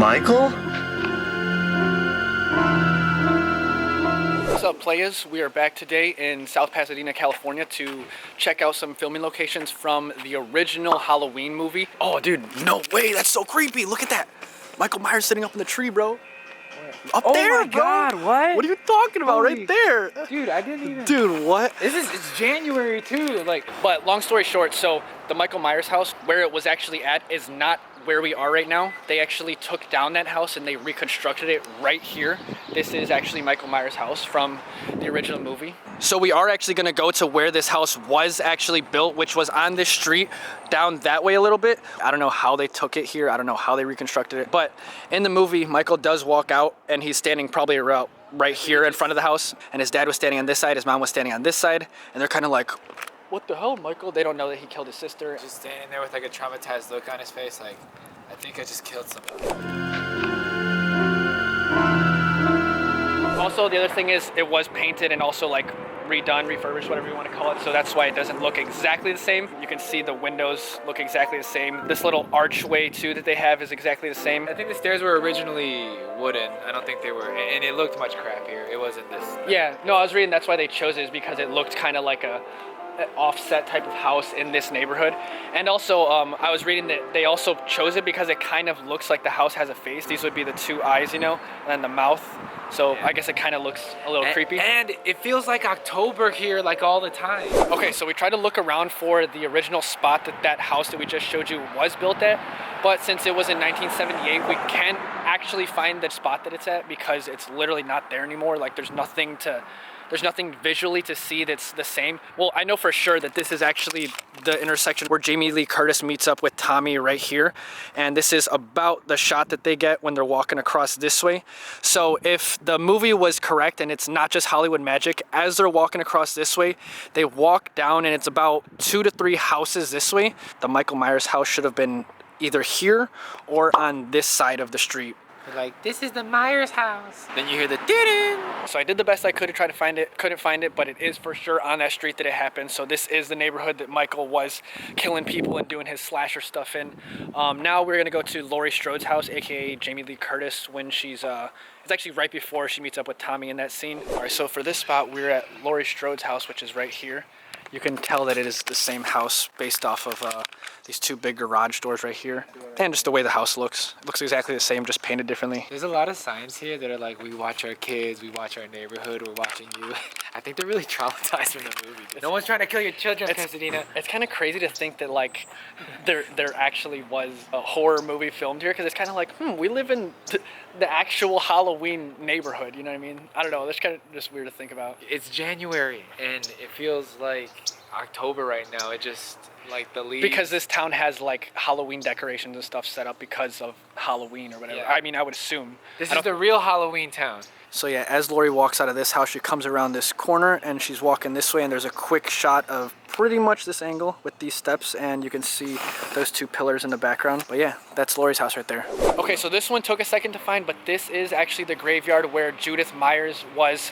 Michael? What's up, players? We are back today in South Pasadena, California to check out some filming locations from the original Halloween movie. Oh, dude, no way, that's so creepy. Look at that. Michael Myers sitting up in the tree, bro. Up there, bro. God, what? What are you talking about? Right there. Dude, I didn't even... Dude, what? It's January, too. Like, But long story short, so the Michael Myers house, where it was actually at, is not where we are right now. They actually took down that house and they reconstructed it right here. This is actually Michael Myers' house from the original movie. So we are actually gonna go to where this house was actually built, which was on this street down that way a little bit. I don't know how they took it here. I don't know how they reconstructed it. But in the movie, Michael does walk out and he's standing probably around right here in front of the house. And his dad was standing on this side, his mom was standing on this side. And they're kind of like, what the hell, Michael? They don't know that he killed his sister. just standing there with like a traumatized look on his face, like, I think I just killed somebody. Also, the other thing is it was painted and also like redone, refurbished, whatever you want to call it. So that's why it doesn't look exactly the same. You can see the windows look exactly the same. This little archway too that they have is exactly the same. I think the stairs were originally wooden. I don't think they were, and it looked much crappier. It wasn't this. Yeah, no, I was reading that's why they chose it, is because it looked kind of like a offset type of house in this neighborhood. And also I was reading that they also chose it because it kind of looks like the house has a face. These would be the two eyes, you know, and then the mouth. So yeah. I guess it kind of looks a little creepy. And it feels like October here, like all the time. Okay, so we tried to look around for the original spot that house that we just showed you was built at, but since it was in 1978, we can't actually find the spot that it's at because it's literally not there anymore. Like there's nothing visually to see that's the same. Well, I know for sure that this is actually the intersection where Jamie Lee Curtis meets up with Tommy right here. And this is about the shot that they get when they're walking across this way. So if the movie was correct and it's not just Hollywood magic, as they're walking across this way, they walk down and it's about 2 to 3 houses this way. The Michael Myers house should have been either here or on this side of the street. Like, this is the Myers house. Then you hear the doo-doo. So I did the best I could to try to find it. Couldn't find it, but it is for sure on that street that it happened. So this is the neighborhood that Michael was killing people and doing his slasher stuff in. Now we're gonna go to Laurie Strode's house, aka Jamie Lee Curtis, when she's it's actually right before she meets up with Tommy in that scene. All right, so for this spot, we're at Laurie Strode's house, which is right here. You can tell that it is the same house based off of these 2 big garage doors right here. And just the way the house looks. It looks exactly the same, just painted differently. There's a lot of signs here that are like, we watch our kids, we watch our neighborhood, we're watching you. I think they're really traumatized from the movie. No one's trying to kill your children, Pasadena. It's kind of crazy to think that like there actually was a horror movie filmed here, because it's kind of like, we live in the actual Halloween neighborhood, you know what I mean? I don't know, that's kind of just weird to think about. It's January and it feels like October right now. It just, like, the leaves. Because this town has like Halloween decorations and stuff set up because of Halloween or whatever. Yeah. I mean, I would assume. This is the real Halloween town. So yeah, as Laurie walks out of this house, she comes around this corner and she's walking this way, and there's a quick shot of pretty much this angle with these steps, and you can see those 2 pillars in the background. But yeah, that's Laurie's house right there. Okay, so this one took a second to find, but this is actually the graveyard where Judith Myers was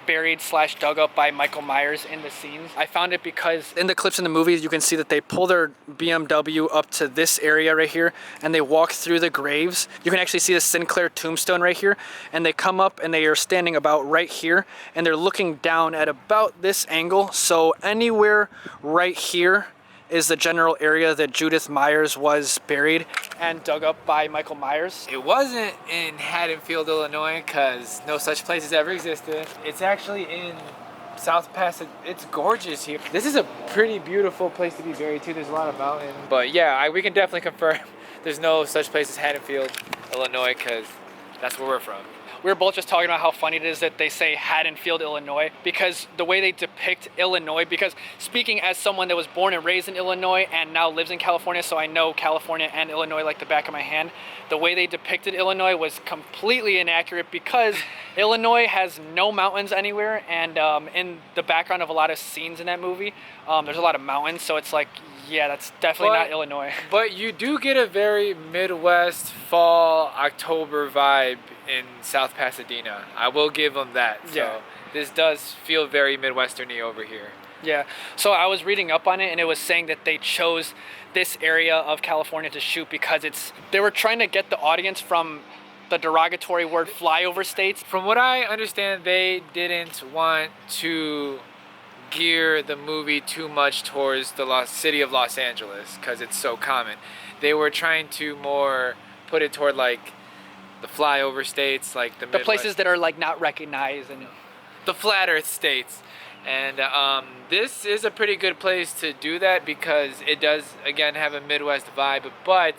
buried / dug up by Michael Myers in the scenes. I found it because in the clips in the movies, you can see that they pull their BMW up to this area right here and they walk through the graves. You can actually see the Sinclair tombstone right here, and they come up and they are standing about right here and they're looking down at about this angle. So anywhere right here is the general area that Judith Myers was buried and dug up by Michael Myers. It wasn't in Haddonfield, Illinois, because no such place has ever existed. It's actually in South Pasadena. It's gorgeous here. This is a pretty beautiful place to be buried too. There's a lot of mountains. But yeah, we can definitely confirm there's no such place as Haddonfield, Illinois, because that's where we're from. We were both just talking about how funny it is that they say Haddonfield, Illinois, because the way they depict Illinois, because speaking as someone that was born and raised in Illinois and now lives in California, so I know California and Illinois like the back of my hand, the way they depicted Illinois was completely inaccurate because Illinois has no mountains anywhere, and in the background of a lot of scenes in that movie, there's a lot of mountains, so it's like, yeah, that's definitely not Illinois. But you do get a very Midwest fall October vibe in South Pasadena. I will give them that. So yeah. This does feel very Midwesterny over here. Yeah. So I was reading up on it, and it was saying that they chose this area of California to shoot because they were trying to get the audience from the derogatory word flyover states. From what I understand, they didn't want to gear the movie too much towards the city of Los Angeles because it's so common. They were trying to more put it toward like the flyover states, like the places that are like not recognized and the flat Earth states. And this is a pretty good place to do that because it does again have a Midwest vibe, but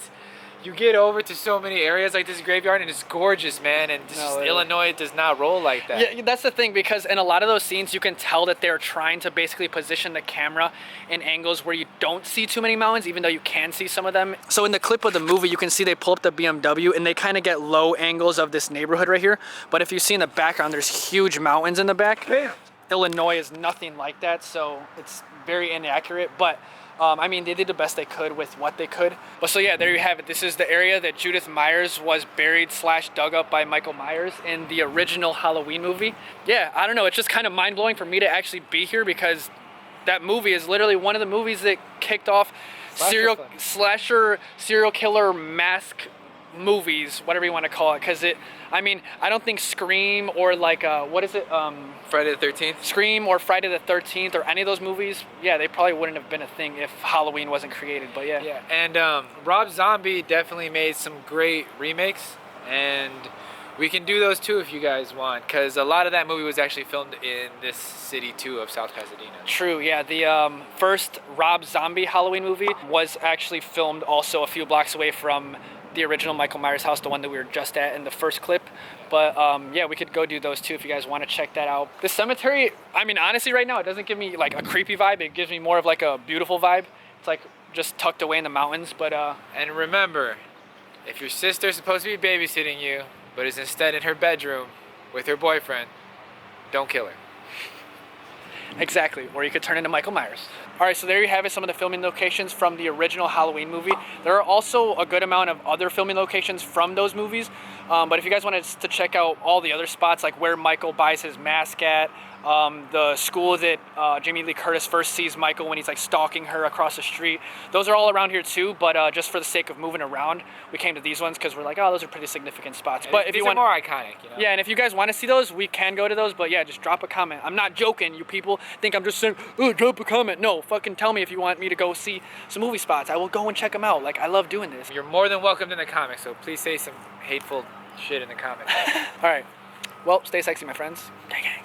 you get over to so many areas like this graveyard and it's gorgeous, man, and Illinois does not roll like that. Yeah, that's the thing, because in a lot of those scenes you can tell that they're trying to basically position the camera in angles where you don't see too many mountains, even though you can see some of them. So in the clip of the movie you can see they pull up the BMW and they kind of get low angles of this neighborhood right here, but if you see in the background there's huge mountains in the back. Bam. Illinois is nothing like that, so it's very inaccurate, but I mean, they did the best they could with what they could. But so yeah, there you have it. This is the area that Judith Myers was buried / dug up by Michael Myers in the original Halloween movie. Yeah, I don't know. It's just kind of mind-blowing for me to actually be here because that movie is literally one of the movies that kicked off serial killer mask movies, whatever you want to call it, because I mean, I don't think Scream or like what is it, Friday the 13th? Scream or Friday the 13th or any of those movies, yeah, they probably wouldn't have been a thing if Halloween wasn't created. But yeah, and Rob Zombie definitely made some great remakes, and we can do those too if you guys want, because a lot of that movie was actually filmed in this city too of South Pasadena. True, yeah. The first Rob Zombie Halloween movie was actually filmed also a few blocks away from the original Michael Myers house, the one that we were just at in the first clip. But yeah, we could go do those too if you guys want to check that out. The cemetery, I mean, honestly right now it doesn't give me like a creepy vibe. It gives me more of like a beautiful vibe. It's like just tucked away in the mountains. But and remember, if your sister's supposed to be babysitting you but is instead in her bedroom with her boyfriend, don't kill her. Exactly, or you could turn into Michael Myers. All right, so there you have it, some of the filming locations from the original Halloween movie. There are also a good amount of other filming locations from those movies, but if you guys wanted to check out all the other spots, like where Michael buys his mask at, the school that Jamie Lee Curtis first sees Michael when he's like stalking her across the street, those are all around here too, but just for the sake of moving around, we came to these ones because we're like, oh, those are pretty significant spots. And but if you want more iconic, you know? Yeah, and if you guys want to see those, we can go to those, but yeah, just drop a comment. I'm not joking. You people think I'm just saying, oh, drop a comment. No, fucking tell me if you want me to go see some movie spots. I will go and check them out. Like, I love doing this. You're more than welcome in the comments, so please say some hateful shit in the comments. All right. Well, stay sexy, my friends. Gang, gang.